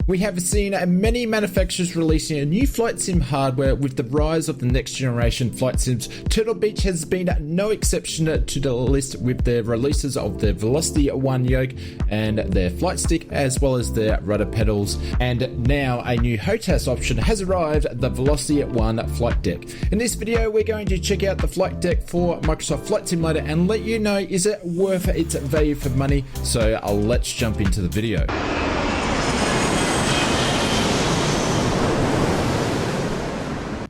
We have seen many manufacturers releasing a new flight sim hardware with the rise of the next generation flight sims. Turtle Beach has been no exception to the list with their releases of their VelocityOne Yoke and their flight stick, as well as their rudder pedals. And now a new HOTAS option has arrived, the VelocityOne Flight Deck. In this video, we're going to check out the flight deck for Microsoft Flight Simulator and let you know, is it worth its value for money? So let's jump into the video.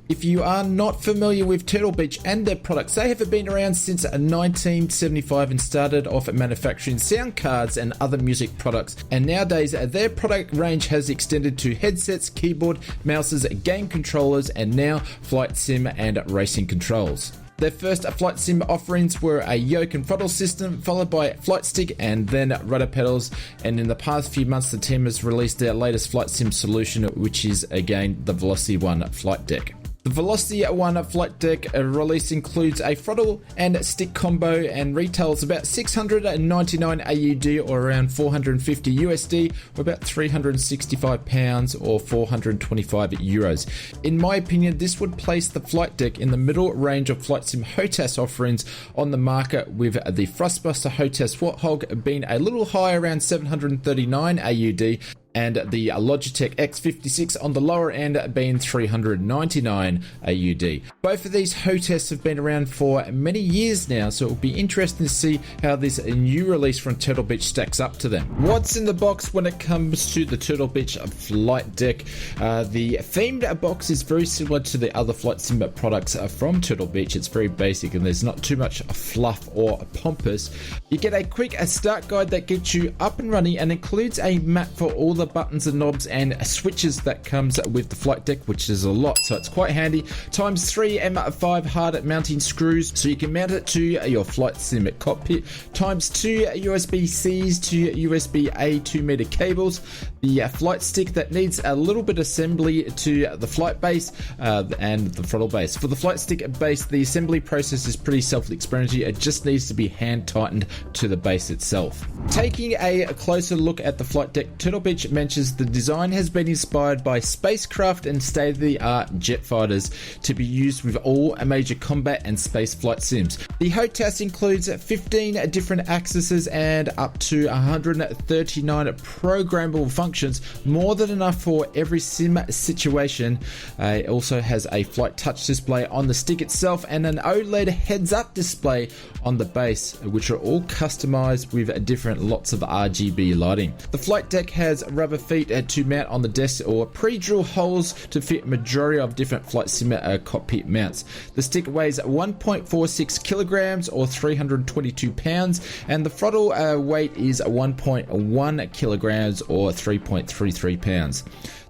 If you are not familiar with Turtle Beach and their products, they have been around since 1975 and started off manufacturing sound cards and other music products. And nowadays, their product range has extended to headsets, keyboard, mouses, game controllers, and now flight sim and racing controls. Their first flight sim offerings were a yoke and throttle system, followed by flight stick and then rudder pedals. And in the past few months, the team has released their latest flight sim solution, which is again the VelocityOne Flight Deck. The VelocityOne Flight Deck release includes a throttle and stick combo and retails about 699 AUD or around 450 USD or about 365 pounds or 425 euros. In my opinion, this would place the Flight Deck in the middle range of flight sim HOTAS offerings on the market, with the Thrustbuster HOTAS Warthog being a little higher, around 739 AUD, and the Logitech X56 on the lower end being 399 AUD. Both of these HOTAS have been around for many years now, so it will be interesting to see how this new release from Turtle Beach stacks up to them. What's in the box when it comes to the Turtle Beach Flight Deck? The themed box is very similar to the other flight sim products from Turtle Beach. It's very basic and there's not too much fluff or pompous. You get a quick start guide that gets you up and running and includes a map for all the buttons and knobs and switches that comes with the flight deck, which is a lot, so it's quite handy. Times 3 M5 hard mounting screws so you can mount it to your flight sim cockpit. Times 2 USB-Cs to USB-A 2-meter cables. The flight stick that needs a little bit of assembly to the flight base and the throttle base. For the flight stick base, the assembly process is pretty self-explanatory. It just needs to be hand tightened to the base itself. Taking a closer look at the flight deck, Turtle Beach mentions the design has been inspired by spacecraft and state-of-the-art jet fighters to be used with all major combat and space flight sims. The HOTAS includes 15 different axes and up to 139 programmable functions, more than enough for every sim situation. It also has a flight touch display on the stick itself and an OLED heads-up display on the base, which are all customized with different lots of RGB lighting. The flight deck has rubber feet to mount on the desk or pre-drill holes to fit majority of different flight sim cockpit mounts. The stick weighs 1.46 kilograms or 322 pounds and the throttle weight is 1.1 kilograms or 3.33 pounds.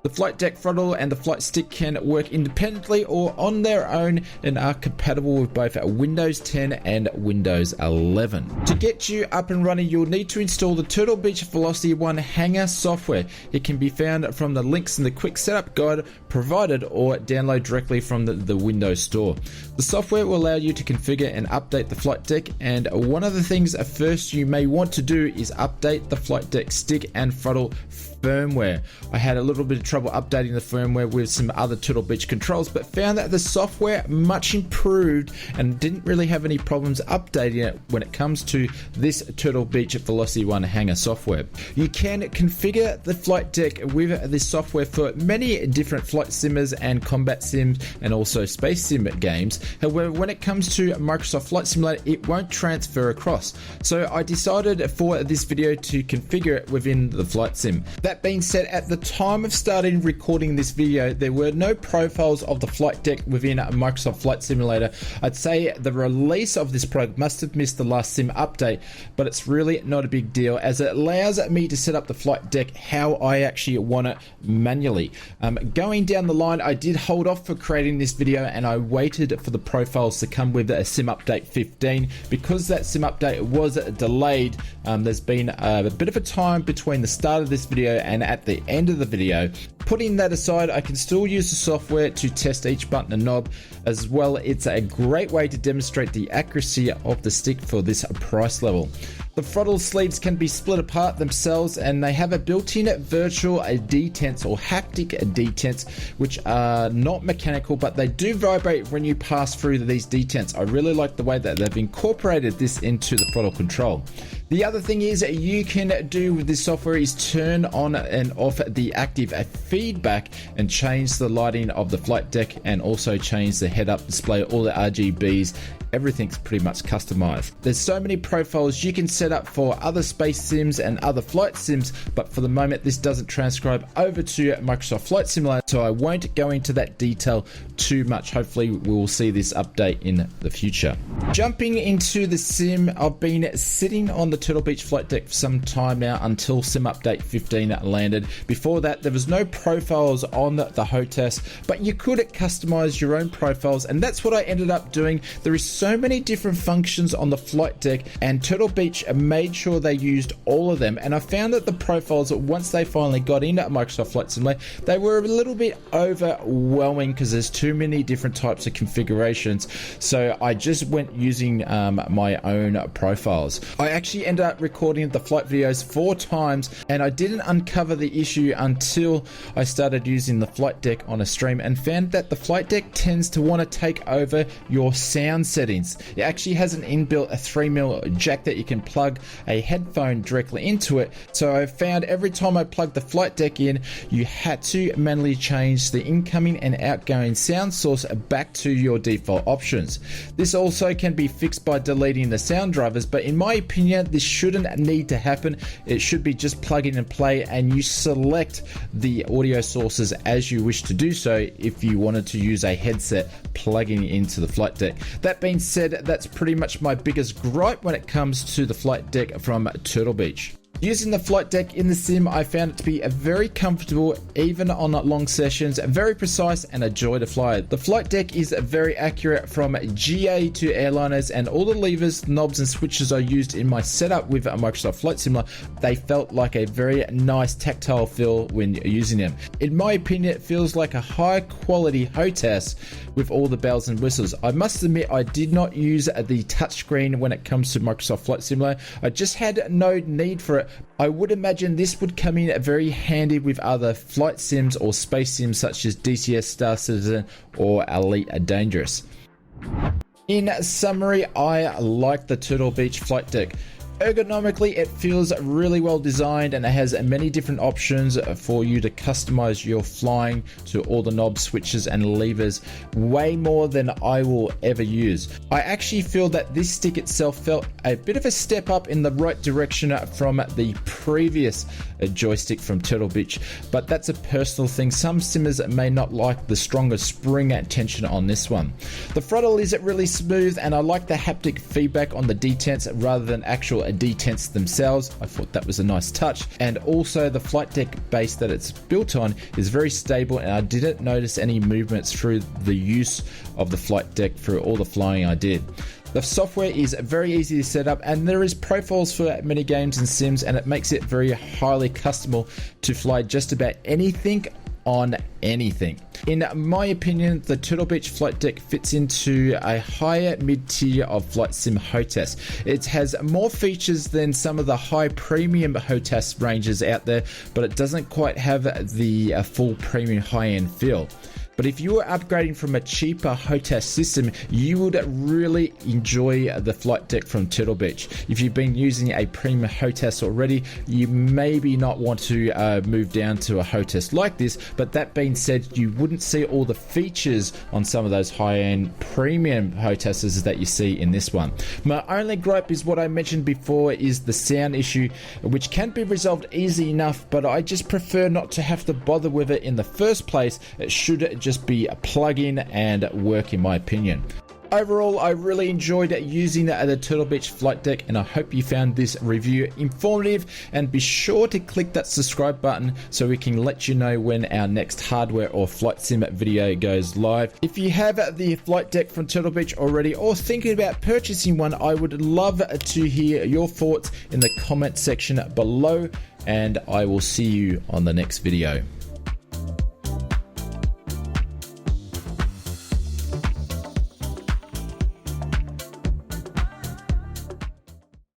The flight deck throttle and the flight stick can work independently or on their own and are compatible with both Windows 10 and Windows 11. To get you up and running, you'll need to install the Turtle Beach VelocityOne Hangar software. It can be found from the links in the quick setup guide provided or download directly from the Windows Store. The software will allow you to configure and update the flight deck, and one of the things first you may want to do is update the flight deck stick and throttle firmware. I had a little bit of trouble updating the firmware with some other Turtle Beach controls, but found that the software much improved and didn't really have any problems updating it when it comes to this Turtle Beach VelocityOne Hangar software. You can configure the flight deck with this software for many different flight simmers and combat sims and also space sim games. However, when it comes to Microsoft Flight Simulator, it won't transfer across. So I decided for this video to configure it within the flight sim. That being said, at the time of starting recording this video, there were no profiles of the flight deck within Microsoft Flight Simulator. I'd say the release of this product must have missed the last sim update, but it's really not a big deal as it allows me to set up the flight deck how I actually want it manually. Going down the line, I did hold off for creating this video and I waited for the profiles to come with a sim update 15. Because that sim update was delayed, there's been a bit of a time between the start of this video and at the end of the video. Putting that aside, I can still use the software to test each button and knob as well. It's a great way to demonstrate the accuracy of the stick for this price level. The throttle sleeves can be split apart themselves, and they have a built-in virtual detents or haptic detents, which are not mechanical, but they do vibrate when you pass through these detents. I really like the way that they've incorporated this into the throttle control. The other thing is you can do with this software is turn on and off the active feedback and change the lighting of the flight deck, and also change the head-up display, all the RGBs. Everything's pretty much customized. There's so many profiles you can set up for other space sims and other flight sims, but for the moment this doesn't transcribe over to Microsoft Flight Simulator, so I won't go into that detail too much. Hopefully we will see this update in the future. Jumping into the sim, I've been sitting on the Turtle Beach flight deck for some time now until sim update 15 landed. Before that there was no profiles on the HOTAS, but you could customize your own profiles, and that's what I ended up doing. There is so many different functions on the flight deck, and Turtle Beach made sure they used all of them, and I found that the profiles, once they finally got into Microsoft Flight Simulator, they were a little bit overwhelming because there's too many different types of configurations. So I just went using my own profiles. I actually ended up recording the flight videos 4 times, and I didn't uncover the issue until I started using the flight deck on a stream, and found that the flight deck tends to want to take over your sound settings. It actually has an inbuilt 3mm jack that you can plug a headphone directly into it. So I found every time I plugged the flight deck in, you had to manually change the incoming and outgoing sound source back to your default options. This also can be fixed by deleting the sound drivers, but in my opinion this shouldn't need to happen. It should be just plug in and play, and you select the audio sources as you wish to do so if you wanted to use a headset plugging into the flight deck. That being said, that's pretty much my biggest gripe when it comes to the flight deck from Turtle Beach. Using the flight deck in the sim, I found it to be very comfortable even on long sessions, very precise and a joy to fly. The flight deck is very accurate from GA to airliners, and all the levers, knobs and switches I used in my setup with Microsoft Flight Simulator, they felt like a very nice tactile feel when using them. In my opinion, it feels like a high quality HOTAS with all the bells and whistles. I must admit I did not use the touchscreen when it comes to Microsoft Flight Simulator. I just had no need for it. I would imagine this would come in very handy with other flight sims or space sims such as DCS, Star Citizen or Elite Dangerous. In summary, I like the Turtle Beach flight deck. Ergonomically, it feels really well designed, and it has many different options for you to customize your flying to all the knobs, switches and levers, way more than I will ever use. I actually feel that this stick itself felt a bit of a step up in the right direction from the previous joystick from Turtle Beach, but that's a personal thing. Some simmers may not like the stronger spring tension on this one. The throttle is really smooth, and I like the haptic feedback on the detents rather than actual detents themselves. I thought that was a nice touch, and also the flight deck base that it's built on is very stable, and I didn't notice any movements through the use of the flight deck through all the flying I did. The software is very easy to set up, and there is profiles for many games and sims, and it makes it very highly customizable to fly just about anything on anything. In my opinion, the Turtle Beach flight deck fits into a higher mid-tier of flight sim HOTAS. It has more features than some of the high premium HOTAS ranges out there, but it doesn't quite have the full premium high-end feel. But if you were upgrading from a cheaper HOTAS system, you would really enjoy the flight deck from Turtle Beach. If you've been using a premium HOTAS already, you maybe not want to move down to a HOTAS like this, but that being said, you wouldn't see all the features on some of those high-end premium HOTASes that you see in this one. My only gripe is what I mentioned before, is the sound issue, which can be resolved easy enough, but I just prefer not to have to bother with it in the first place. It should just be a plug-in and work, in my opinion. Overall, I really enjoyed using the Turtle Beach flight deck, and I hope you found this review informative, and be sure to click that subscribe button so we can let you know when our next hardware or flight sim video goes live. If you have the flight deck from Turtle Beach already, or thinking about purchasing one, I would love to hear your thoughts in the comment section below, and I will see you on the next video.